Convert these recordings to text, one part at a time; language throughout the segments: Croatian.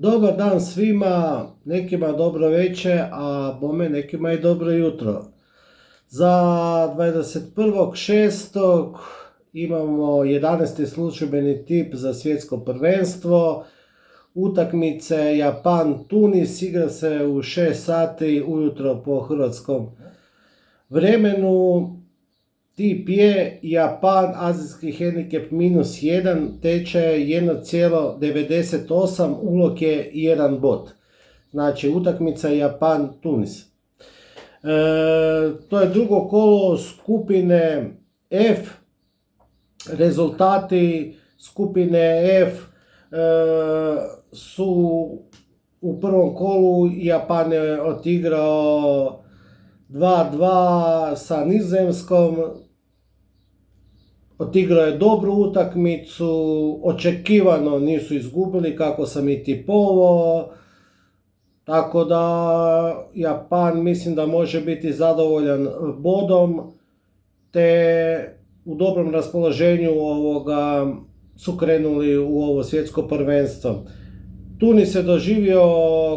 Dobar dan svima, nekima dobro večer, a bome nekima i dobro jutro. Za 21.6. imamo 11. službeni tip za svjetsko prvenstvo. Utakmice Japan-Tunis igra se u 6 sati ujutro po hrvatskom vremenu. Tip je Japan, azijski hendikep -1, tečaj 1,98, ulog je 1 bod. Znači utakmica Japan-Tunis. To je drugo kolo skupine F. Rezultati skupine F su u prvom kolu Japan je odigrao 2-2 sa Nizozemskom. Odigrao je dobru utakmicu, očekivano nisu izgubili kako sam i tipovao, tako da Japan mislim da može biti zadovoljan bodom, te u dobrom raspoloženju su krenuli u ovo svjetsko prvenstvo. Tunis je doživio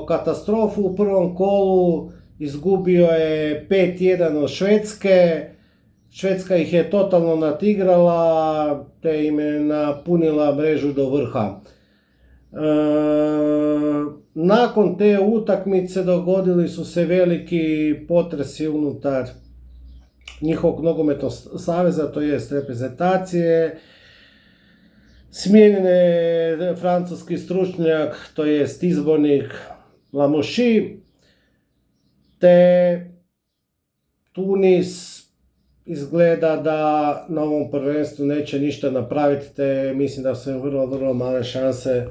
katastrofu u prvom kolu, izgubio je 5-1 od Švedske. Švedska ih je totalno nadigrala, te im je napunila mrežu do vrha. Nakon te utakmice dogodili su se veliki potresi unutar njihovog nogometnog saveza, to jest reprezentacije. Smijenjen je francuski stručnjak, to jest izbornik Lamouchi, te Tunis izgleda da na ovom prvenstvu neće ništa napraviti, te mislim da su vrlo male šanse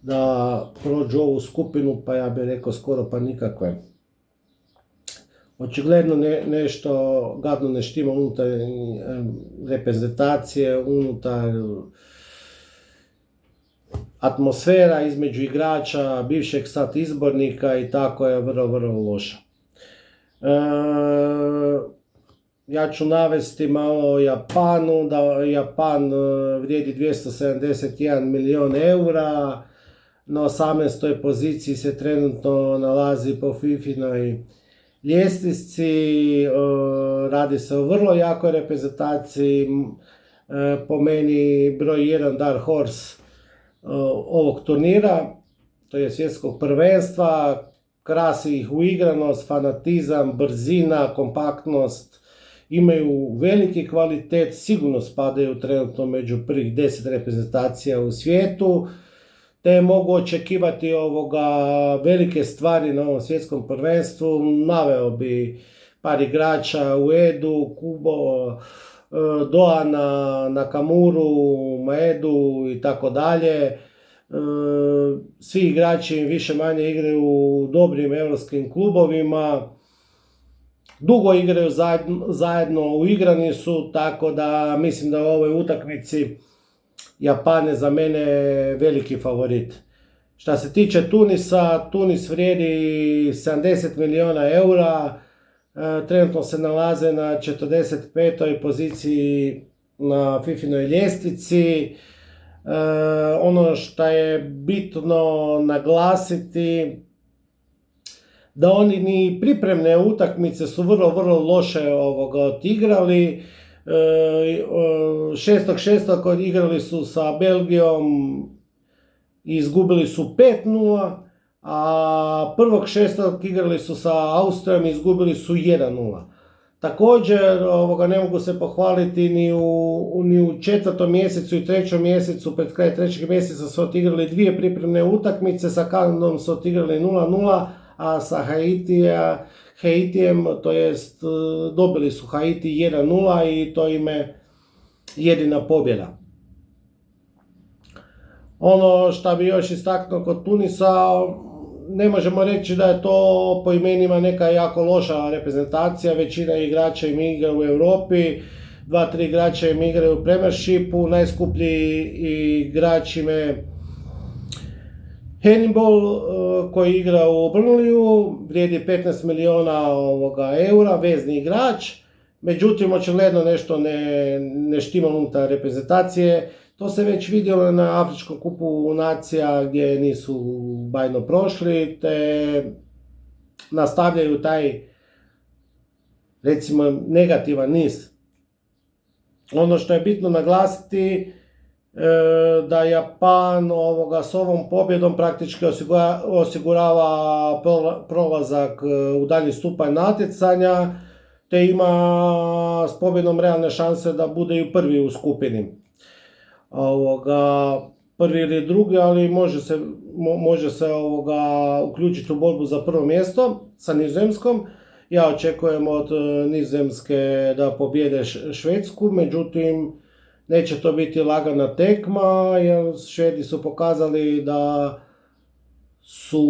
da prođu ovu skupinu, pa ja bih rekao skoro pa nikakve. Očigledno nešto gadno ne štima unutar reprezentacije, unutar atmosfera između igrača, bivšeg sad izbornika i tako je vrlo loša. Ja ću navesti malo o Japanu, da Japan vrijedi 271 milijun eura, na 18. poziciji se trenutno nalazi po FIFA-inoj ljestvici, radi se o vrlo jakoj reprezentaciji, po meni broj 1 Dark Horse ovog turnira, to je svjetskog prvenstva, krasi ih uigranost, fanatizam, brzina, kompaktnost, imaju veliki kvalitet, sigurno spadaju trenutno među prvih 10 reprezentacija u svijetu, te mogu očekivati velike stvari na ovom svjetskom prvenstvu. Naveo bi par igrača: Uedu, Kubo, Doana, Nakamuru, Maedu i tako dalje. Svi igrači više manje igraju u dobrim europskim klubovima, dugo igraju zajedno, uigrani su, tako da mislim da u ovoj utakmici Japan je za mene veliki favorit. Što se tiče Tunisa, Tunis vrijedi 70 milijuna eura, trenutno se nalaze na 45. poziciji na FIFA-inoj ljestvici. Ono što je bitno naglasiti, da oni ni pripremne utakmice su vrlo loše odigrali. 6.6. igrali su sa Belgijom i izgubili su 5-0, a 1.6. igrali su sa Austrijom i izgubili su 1-0. Također ne mogu se pohvaliti ni u 4. mjesecu i 3. mjesecu, pred kraj 3. mjeseca su odigrali 2 pripremne utakmice, sa Kanadom su odigrali 0-0, a sa Haitijem, to jest dobili su Haiti 1-0 i to im je jedina pobjeda. Ono što bi još istaknuo kod Tunisa, ne možemo reći da je to po imenima neka jako loša reprezentacija, većina igrača im igra u Europi, 2-3 igrača im igraju u Premiershipu, najskuplji igrač im je Hannibal koji igra u Burnleyu, vrijedi 15 milijuna eura, vezni igrač. Međutim, očigledno nešto ne štima unutar reprezentacije. To se već vidjelo na Afričkom kupu nacija gdje nisu bajno prošli, te nastavljaju taj, recimo, negativan niz. Ono što je bitno naglasiti, da Japan s ovom pobjedom praktički osigurava prolazak u dalji stupanj natjecanja, te ima s pobjedom realne šanse da bude i prvi u skupini. Prvi ili drugi, ali može se uključiti u borbu za prvo mjesto sa Nizozemskom. Ja očekujem od Nizozemske da pobjede Švedsku, međutim neće to biti lagana tekma, jer Švedi su pokazali da su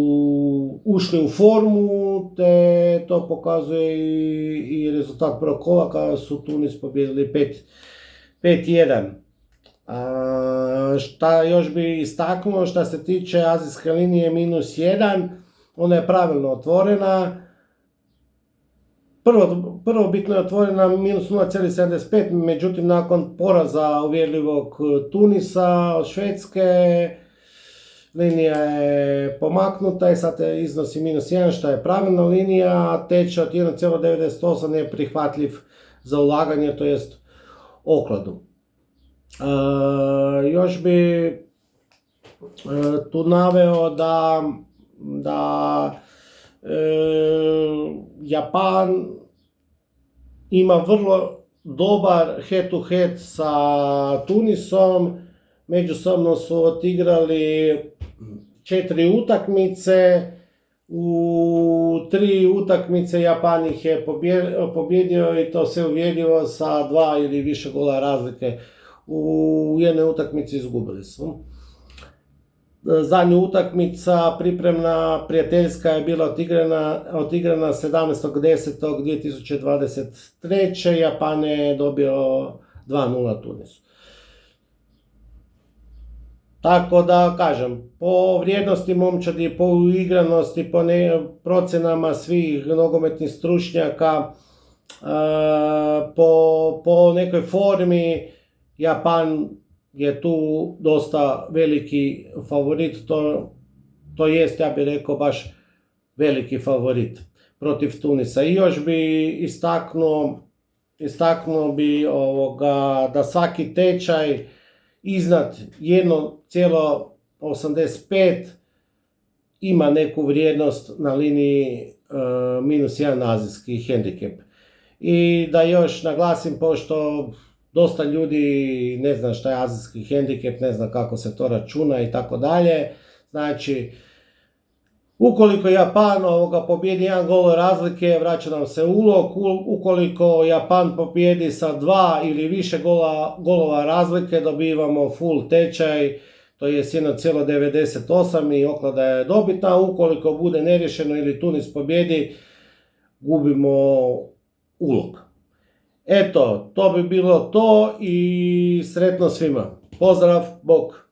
ušli u formu, te to pokazuje i rezultat prvog kola kada su Tunis pobjedili 5-1. Šta još bi istaknuo, što se tiče azijske linije -1, ona je pravilno otvorena. Prvo bitno je otvorena -0,75, međutim nakon poraza uvjerljivog Tunisa od Švedske, linija je pomaknuta i sad iznosi -1, što je pravilna linija, a tečaj od 1,98 je prihvatljiv za ulaganje, to jest okladu. Još bi tu naveo da Japan ima vrlo dobar head to head sa Tunisom. Međusobno su odigrali 4 utakmice. U 3 utakmice Japan ih je pobjedio i to se uvjerljivo sa 2 ili više gola razlike. U jednoj utakmici izgubili su. Zadnja utakmica, pripremna, prijateljska, je bila odigrana 17.10.2023. Japan je dobio 2-0 Tunisu. Tako da kažem, po vrijednosti momčadi, po uigranosti, po procjenama svih nogometnih stručnjaka, po nekoj formi, Japan je tu dosta veliki favorit, to jest, ja bih rekao, baš veliki favorit protiv Tunisa. I još bi istaknuo bi da svaki tečaj iznad 1,85 ima neku vrijednost na liniji -1 azijski hendikep. I da još naglasim, pošto dosta ljudi ne zna šta je azijski hendikep, ne zna kako se to računa i tako dalje. Znači, ukoliko Japan pobjedi 1 gol razlike, vraća nam se ulog. Ukoliko Japan pobjedi sa 2 ili više golova razlike, dobivamo full tečaj, to je 1,98 i oklada je dobitna. Ukoliko bude neriješeno ili Tunis pobjedi, gubimo ulog. Eto, to bi bilo to i sretno svima. Pozdrav, bok!